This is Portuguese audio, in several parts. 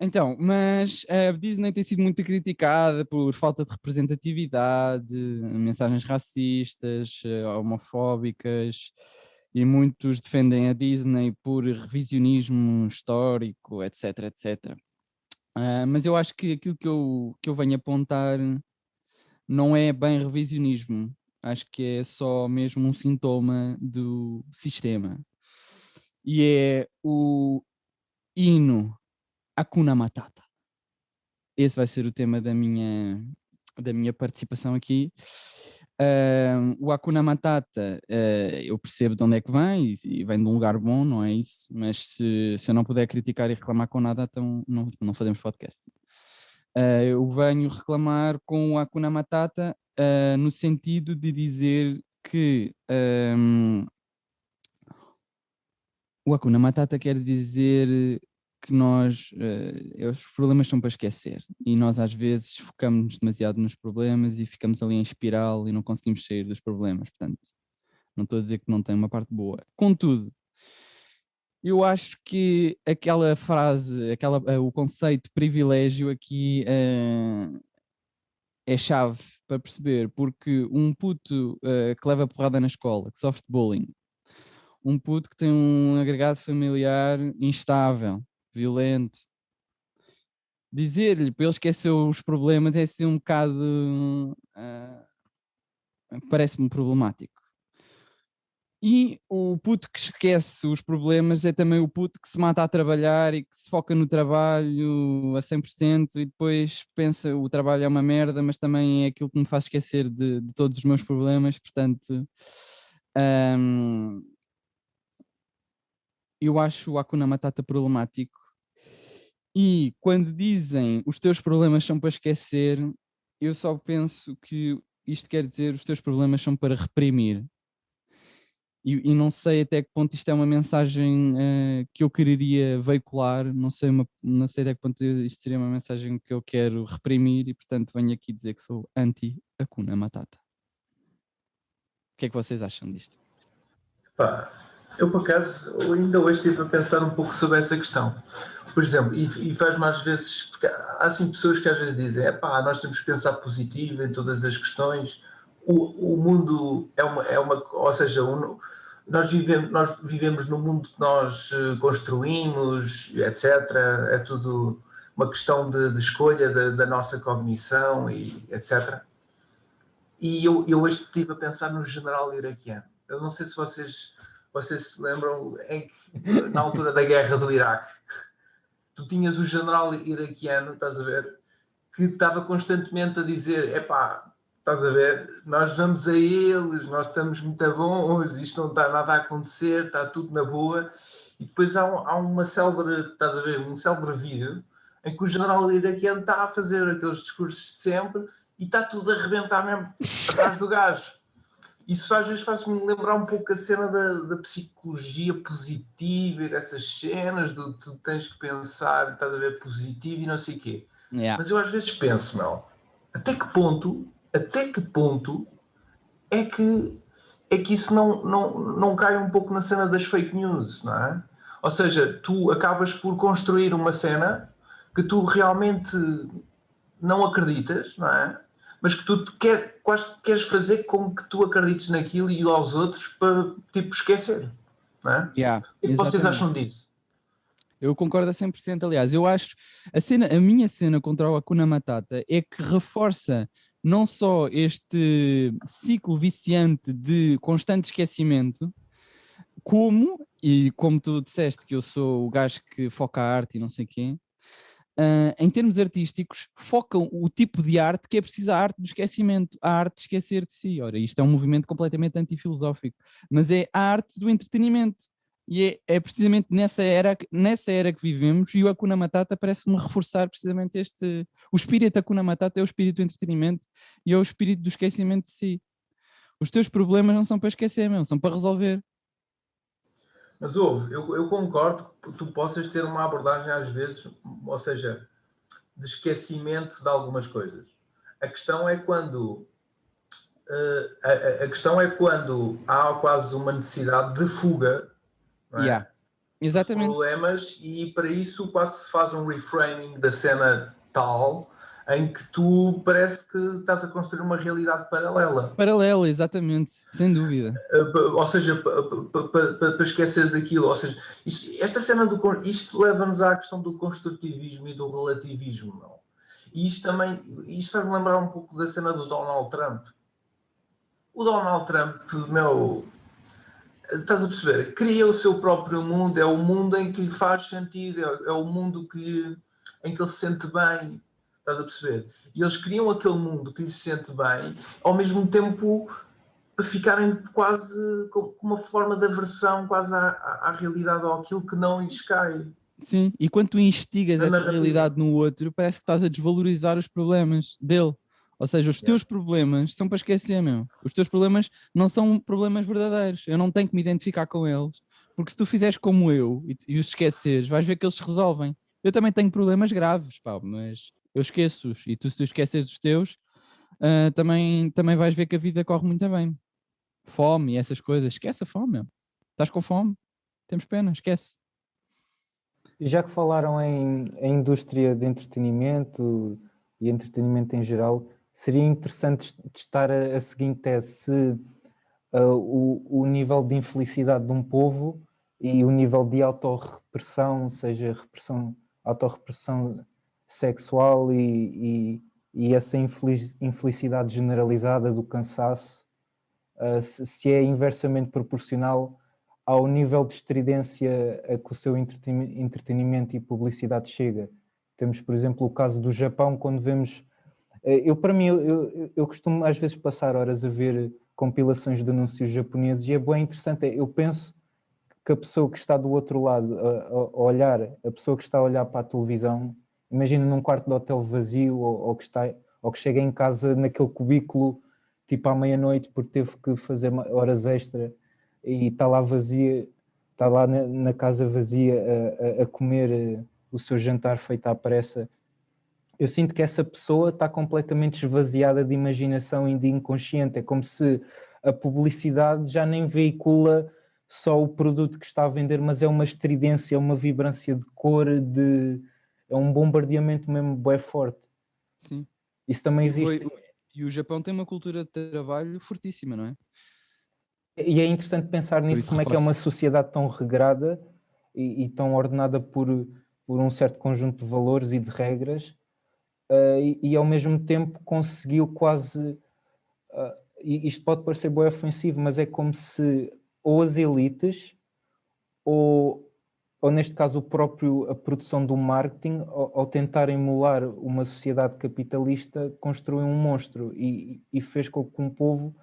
Então, mas a Disney tem sido muito criticada por falta de representatividade, mensagens racistas, homofóbicas, e muitos defendem a Disney por revisionismo histórico, etc, etc. Mas eu acho que aquilo que eu venho apontar não é bem revisionismo. Acho que é só mesmo um sintoma do sistema. E é o hino Hakuna Matata. Esse vai ser o tema da minha participação aqui. O Hakuna Matata, eu percebo de onde é que vem, e vem de um lugar bom, não é isso? Mas se eu não puder criticar e reclamar com nada, então não fazemos podcast. Eu venho reclamar com o Hakuna Matata no sentido de dizer que o Hakuna Matata quer dizer que os problemas são para esquecer, e nós às vezes focamos demasiado nos problemas e ficamos ali em espiral e não conseguimos sair dos problemas. Portanto, não estou a dizer que não tem uma parte boa. Contudo, eu acho que aquela frase, o conceito de privilégio aqui é chave para perceber, porque um puto que leva porrada na escola, que sofre de bullying, um puto que tem um agregado familiar instável, violento, dizer-lhe para ele esquecer os problemas é assim um bocado parece-me problemático. E o puto que esquece os problemas é também o puto que se mata a trabalhar e que se foca no trabalho a 100% e depois pensa o trabalho é uma merda, mas também é aquilo que me faz esquecer de todos os meus problemas. Portanto, eu acho o Hakuna Matata problemático. E quando dizem os teus problemas são para esquecer, eu só penso que isto quer dizer os teus problemas são para reprimir. E não sei até que ponto isto é uma mensagem que eu quereria veicular, não sei até que ponto isto seria uma mensagem que eu quero reprimir e, portanto, venho aqui dizer que sou anti-Hakuna Matata. O que é que vocês acham disto? Pá, eu, por acaso, ainda hoje estive a pensar um pouco sobre essa questão. Por exemplo, e faz-me às vezes, porque há assim pessoas que às vezes dizem, nós temos que pensar positivo em todas as questões, o mundo ou seja, nós vivemos no mundo que nós construímos, etc. É tudo uma questão de escolha da nossa cognição, e etc. E eu hoje estive a pensar no general iraquiano. Eu não sei se vocês se lembram na altura da guerra do Iraque, tu tinhas o general iraquiano, estás a ver, que estava constantemente a dizer, estás a ver, nós vamos a eles, nós estamos muito bons, isto não está nada a acontecer, está tudo na boa. E depois há uma célebre, estás a ver, um célebre vídeo em que o general iraquiano está a fazer aqueles discursos de sempre e está tudo a arrebentar mesmo atrás do gajo. Isso às vezes faz-me lembrar um pouco a cena da psicologia positiva e dessas cenas, do tu tens que pensar, estás a ver, positivo e não sei o quê. Yeah. Mas eu às vezes penso, até que ponto é que isso não cai um pouco na cena das fake news, não é? Ou seja, tu acabas por construir uma cena que tu realmente não acreditas, não é? Mas que tu quase queres fazer com que tu acredites naquilo e aos outros para, tipo, esquecer, não é? Yeah, O que vocês acham disso? Eu concordo a 100%, aliás. Eu acho a minha cena contra o Hakuna Matata é que reforça não só este ciclo viciante de constante esquecimento, como tu disseste que eu sou o gajo que foca a arte e não sei quê, em termos artísticos, focam o tipo de arte que é preciso, a arte do esquecimento, a arte de esquecer de si. Ora, isto é um movimento completamente antifilosófico, mas é a arte do entretenimento. E é precisamente nessa era que vivemos, e o Hakuna Matata parece-me reforçar precisamente o espírito Hakuna Matata é o espírito do entretenimento e é o espírito do esquecimento de si. Os teus problemas não são para esquecer, são para resolver. Mas eu concordo que tu possas ter uma abordagem às vezes, ou seja, de esquecimento de algumas coisas. A questão é quando a questão é quando há quase uma necessidade de fuga, não é? Yeah. Exatamente. problemas, e para isso quase se faz um reframing da cena tal em que tu parece que estás a construir uma realidade paralela. Paralela, exatamente, sem dúvida. Ou seja, para esqueceres aquilo. Ou seja, esta cena isto leva-nos à questão do construtivismo e do relativismo. Não? E isto faz-me lembrar um pouco da cena do Donald Trump. O Donald Trump, estás a perceber? Cria o seu próprio mundo, é o mundo em que lhe faz sentido, é o mundo em que ele se sente bem, estás a perceber? E eles criam aquele mundo que lhe sente bem, ao mesmo tempo ficarem quase com uma forma de aversão quase à realidade ou àquilo que não lhes cai. Sim, e quando tu instigas Na essa narrativa. realidade no outro, parece que estás a desvalorizar os problemas dele. Ou seja, os teus problemas são para esquecer, meu. Os teus problemas não são problemas verdadeiros. Eu não tenho que me identificar com eles. Porque se tu fizeres como eu e os esqueceres, vais ver que eles se resolvem. Eu também tenho problemas graves, pá, mas eu esqueço-os. E tu, se tu esqueces os teus, também vais ver que a vida corre muito bem. Fome e essas coisas. Esquece a fome, meu. Estás com fome? Temos pena, esquece. E já que falaram em indústria de entretenimento e entretenimento em geral, seria interessante testar a seguinte tese: se o nível de infelicidade de um povo e o nível de autorrepressão, seja repressão, autorrepressão sexual e essa infelicidade generalizada do cansaço, se é inversamente proporcional ao nível de estridência a que o seu entretenimento e publicidade chega. Temos, por exemplo, o caso do Japão, quando vemos... Para mim, eu costumo às vezes passar horas a ver compilações de anúncios japoneses e é bem interessante. Eu penso que a pessoa que está do outro lado a olhar, a pessoa que está a olhar para a televisão, imagina num quarto de hotel vazio ou que chega em casa naquele cubículo tipo à meia-noite porque teve que fazer horas extra e está lá vazia, está lá na casa vazia a comer o seu jantar feito à pressa. Eu sinto que essa pessoa está completamente esvaziada de imaginação e de inconsciente. É como se a publicidade já nem veicula só o produto que está a vender, mas é uma estridência, é uma vibrância de cor, é um bombardeamento mesmo bem forte. Sim. Isso também existe. E o Japão tem uma cultura de trabalho fortíssima, não é? E é interessante pensar nisso, como é que é uma sociedade tão regrada e tão ordenada por um certo conjunto de valores e de regras, e ao mesmo tempo conseguiu quase... e isto pode parecer bem ofensivo, mas é como se ou as elites ou neste caso a produção do marketing, ao tentar emular uma sociedade capitalista, construiu um monstro e fez com que um povo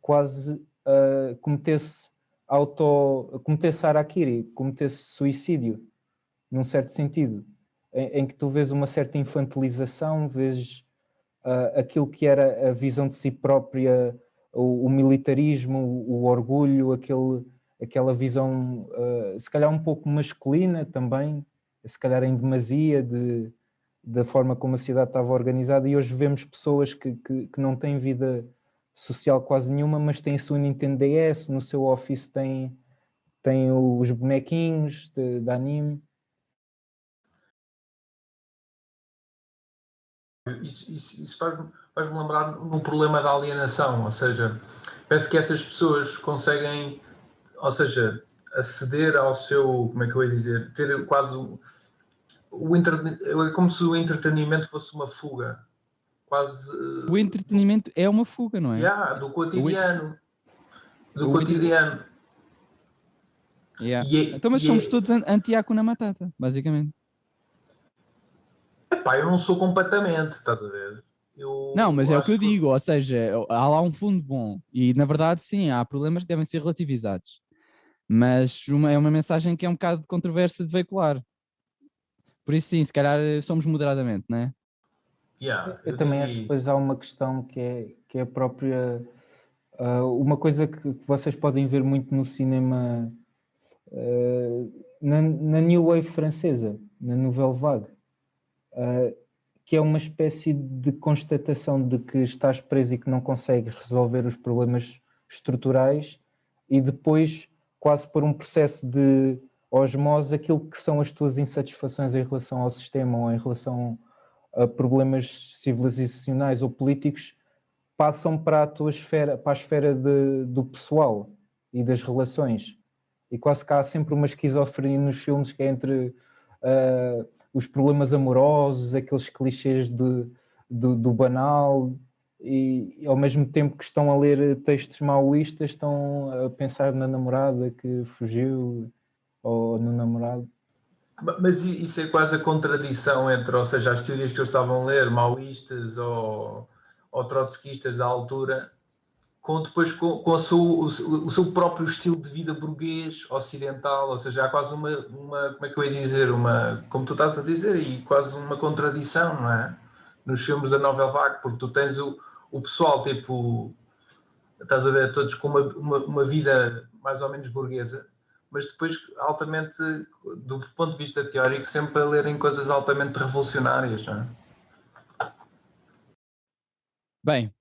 quase cometesse harakiri, cometesse suicídio, num certo sentido, em que tu vês uma certa infantilização, vês aquilo que era a visão de si própria, o militarismo, o orgulho, aquela visão se calhar um pouco masculina também, se calhar em demasia da forma como a sociedade estava organizada, e hoje vemos pessoas que não têm vida social quase nenhuma, mas têm a sua Nintendo DS, no seu office tem os bonequinhos de anime. Isso faz-me lembrar no problema da alienação, ou seja, parece que essas pessoas conseguem, ou seja, aceder ao seu, como é que eu ia dizer, ter quase é como se o entretenimento fosse uma fuga. Quase. O entretenimento é uma fuga, não é? Do cotidiano. Yeah. Então, mas somos todos anti-Hakuna Matata, basicamente. Epá, eu não sou completamente, estás a ver? Não, mas é o que eu digo, ou seja, há lá um fundo bom e na verdade sim, há problemas que devem ser relativizados, mas é uma mensagem que é um bocado controversa de veicular. Por isso sim, se calhar somos moderadamente, não é? Eu também acho que depois há uma questão que é a própria... uma coisa que vocês podem ver muito no cinema, na New Wave francesa, na Nouvelle Vague, que é uma espécie de constatação de que estás preso e que não consegues resolver os problemas estruturais, e depois, quase por um processo de osmose aquilo que são as tuas insatisfações em relação ao sistema ou em relação a problemas civilizacionais ou políticos passam para a tua esfera, para a esfera do pessoal e das relações. E quase que há sempre uma esquizofrenia nos filmes que é entre os problemas amorosos, aqueles clichês do banal, e ao mesmo tempo que estão a ler textos maoístas, estão a pensar na namorada que fugiu ou no namorado. Mas isso é quase a contradição entre, ou seja, as teorias que eles estavam a ler, maoístas ou trotskistas da altura, depois com o seu próprio estilo de vida burguês, ocidental, ou seja, há quase uma, como é que eu ia dizer, como tu estás a dizer, e quase uma contradição, não é? Nos filmes da Nouvelle Vague, porque tu tens o pessoal, tipo, estás a ver, todos com uma vida mais ou menos burguesa, mas depois altamente, do ponto de vista teórico, sempre a lerem coisas altamente revolucionárias, não é? Bem,